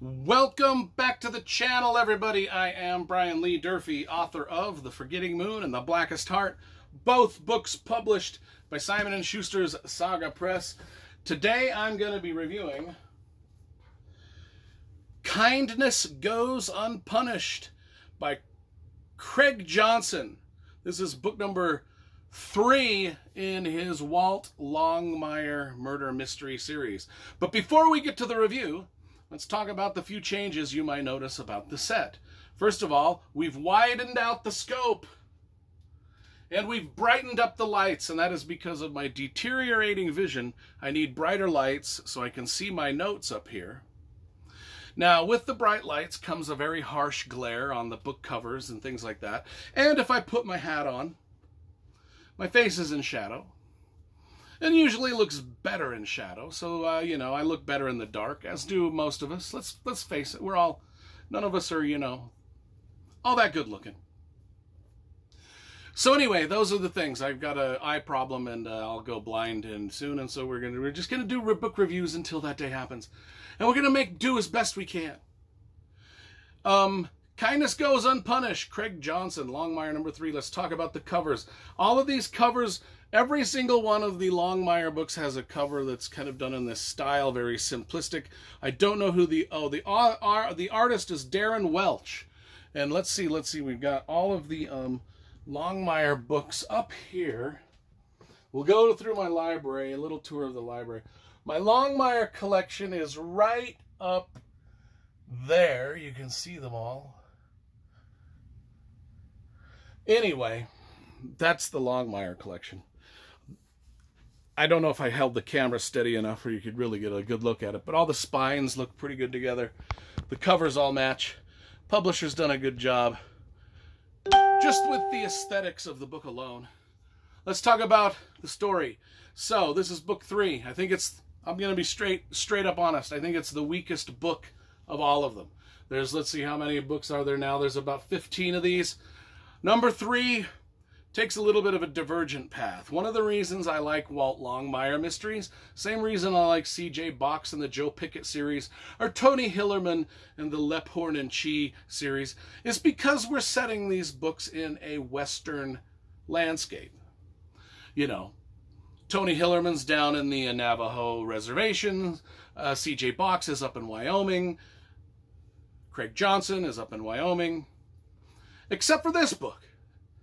Welcome back to the channel, everybody. I am Brian Lee Durfee, author of The Forgetting Moon and The Blackest Heart, both books published by Simon & Schuster's Saga Press. Today I'm going to be reviewing Kindness Goes Unpunished by Craig Johnson. This is book number 3 in his Walt Longmire murder mystery series. But before we get to the review, let's talk about the few changes you might notice about the set. First of all, we've widened out the scope. And we've brightened up the lights, and that is because of my deteriorating vision. I need brighter lights so I can see my notes up here. Now, with the bright lights comes a very harsh glare on the book covers and things like that. And if I put my hat on, my face is in shadow. And usually looks better in shadow, so, you know, I look better in the dark, as do most of us. Let's face it, none of us are, you know, all that good looking. So anyway, those are the things. I've got an eye problem, and I'll go blind soon, and so we're just gonna do book reviews until that day happens, and we're gonna do as best we can. Kindness Goes Unpunished, Craig Johnson, Longmire number 3. Let's talk about the covers. All of these covers, every single one of the Longmire books has a cover that's kind of done in this style, very simplistic. I don't know who the artist is Darren Welch. And let's see, we've got all of the Longmire books up here. We'll go through my library, a little tour of the library. My Longmire collection is right up there. You can see them all. Anyway, that's the Longmire collection. I don't know if I held the camera steady enough where you could really get a good look at it, but all the spines look pretty good together. The covers all match. Publisher's done a good job. Just with the aesthetics of the book alone. Let's talk about the story. So, this is book 3. I think I'm going to be straight up honest. I think it's the weakest book of all of them. Let's see, how many books are there now? There's about 15 of these. Number 3 takes a little bit of a divergent path. One of the reasons I like Walt Longmire mysteries, same reason I like C.J. Box and the Joe Pickett series, or Tony Hillerman and the Lephorn and Chi series, is because we're setting these books in a Western landscape. You know, Tony Hillerman's down in the Navajo reservation, C.J. Box is up in Wyoming, Craig Johnson is up in Wyoming, except for this book.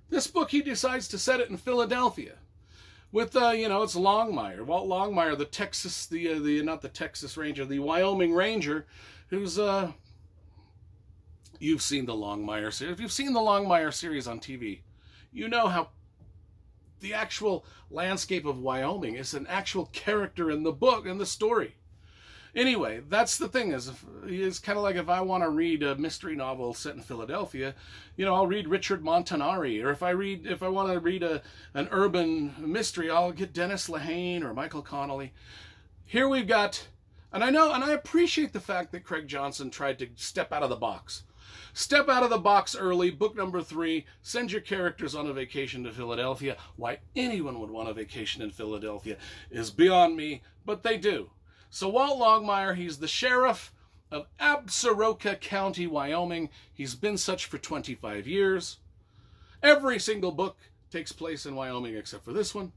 This book, he decides to set it in Philadelphia with, you know, it's Longmire. Walt Longmire, not the Texas Ranger, the Wyoming Ranger, who's, you've seen the Longmire series. If you've seen the Longmire series on TV, you know how the actual landscape of Wyoming is an actual character in the book, in the story. Anyway, that's the thing, it's kind of like if I want to read a mystery novel set in Philadelphia, you know, I'll read Richard Montanari, or if I want to read an urban mystery, I'll get Dennis Lehane or Michael Connelly. Here we've got, and I appreciate the fact that Craig Johnson tried to step out of the box. Step out of the box early, book number 3, send your characters on a vacation to Philadelphia. Why anyone would want a vacation in Philadelphia is beyond me, but they do. So Walt Longmire, he's the sheriff of Absaroka County, Wyoming. He's been such for 25 years. Every single book takes place in Wyoming except for this one.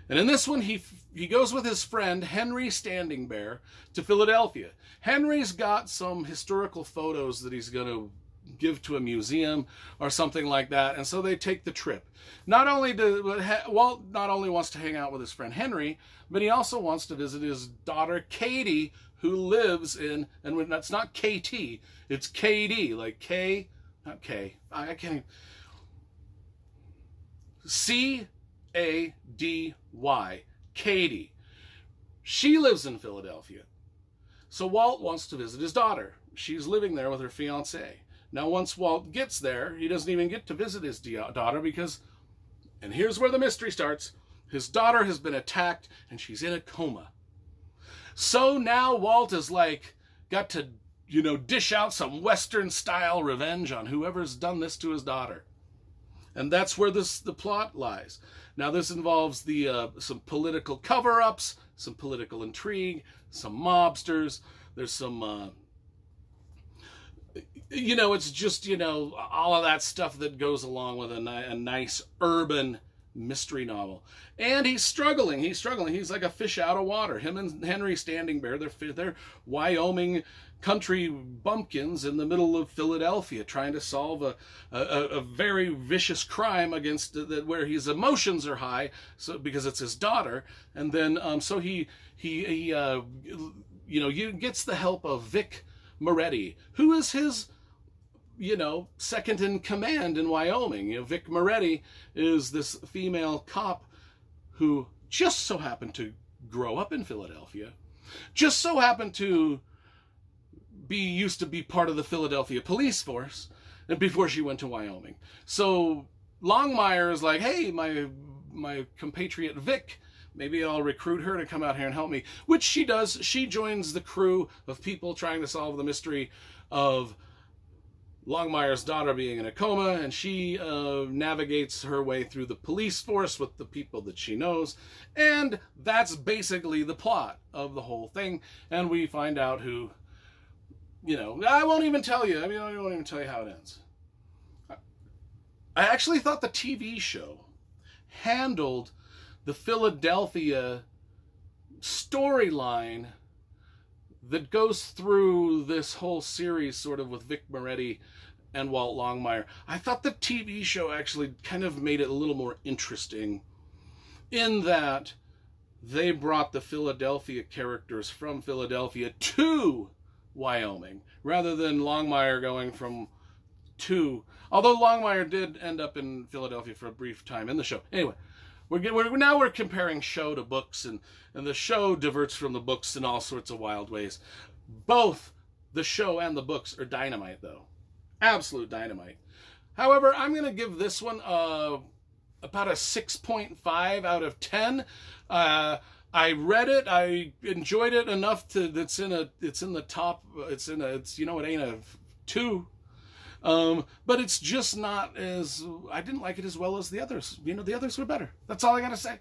And in this one, he goes with his friend, Henry Standing Bear, to Philadelphia. Henry's got some historical photos that he's going to give to a museum or something like that, and so they take the trip. Walt not only wants to hang out with his friend Henry, but he also wants to visit his daughter Katie, who lives in, and that's not KT, it's KD, like K, not K, I can't even, C-A-D-Y, Katie. She lives in Philadelphia. So Walt wants to visit his daughter. She's living there with her fiancé. Now, once Walt gets there, he doesn't even get to visit his daughter because, and here's where the mystery starts, his daughter has been attacked and she's in a coma. So now Walt is got to, you know, dish out some Western-style revenge on whoever's done this to his daughter. And that's where the plot lies. Now, this involves some political cover-ups, some political intrigue, some mobsters. There's some it's just, all of that stuff that goes along with a nice urban mystery novel. And he's struggling. He's like a fish out of water. Him and Henry Standing Bear, they're Wyoming country bumpkins in the middle of Philadelphia trying to solve a very vicious crime against where his emotions are high, so because it's his daughter. And then so he gets the help of Vic Moretti, who is his second in command in Wyoming. Vic Moretti is this female cop who just so happened to grow up in Philadelphia, just so happened to used to be part of the Philadelphia police force, and before she went to Wyoming. So Longmire is like, hey, my compatriot Vic, maybe I'll recruit her to come out here and help me, which she does. She joins the crew of people trying to solve the mystery of Longmire's daughter being in a coma, and she navigates her way through the police force with the people that she knows, and that's basically the plot of the whole thing. And we find out who, I won't even tell you. I won't even tell you how it ends. I actually thought the TV show handled the Philadelphia storyline that goes through this whole series, sort of with Vic Moretti and Walt Longmire. I thought the TV show actually kind of made it a little more interesting, in that they brought the Philadelphia characters from Philadelphia to Wyoming, rather than Longmire going although Longmire did end up in Philadelphia for a brief time in the show. Anyway, we're comparing show to books, and the show diverts from the books in all sorts of wild ways. Both the show and the books are dynamite, though. Absolute dynamite. However, I'm going to give this one about a 6.5 out of 10. I read it. I enjoyed it enough to it ain't a 2. But it's just not as, I didn't like it as well as the others. The others were better. That's all I gotta say.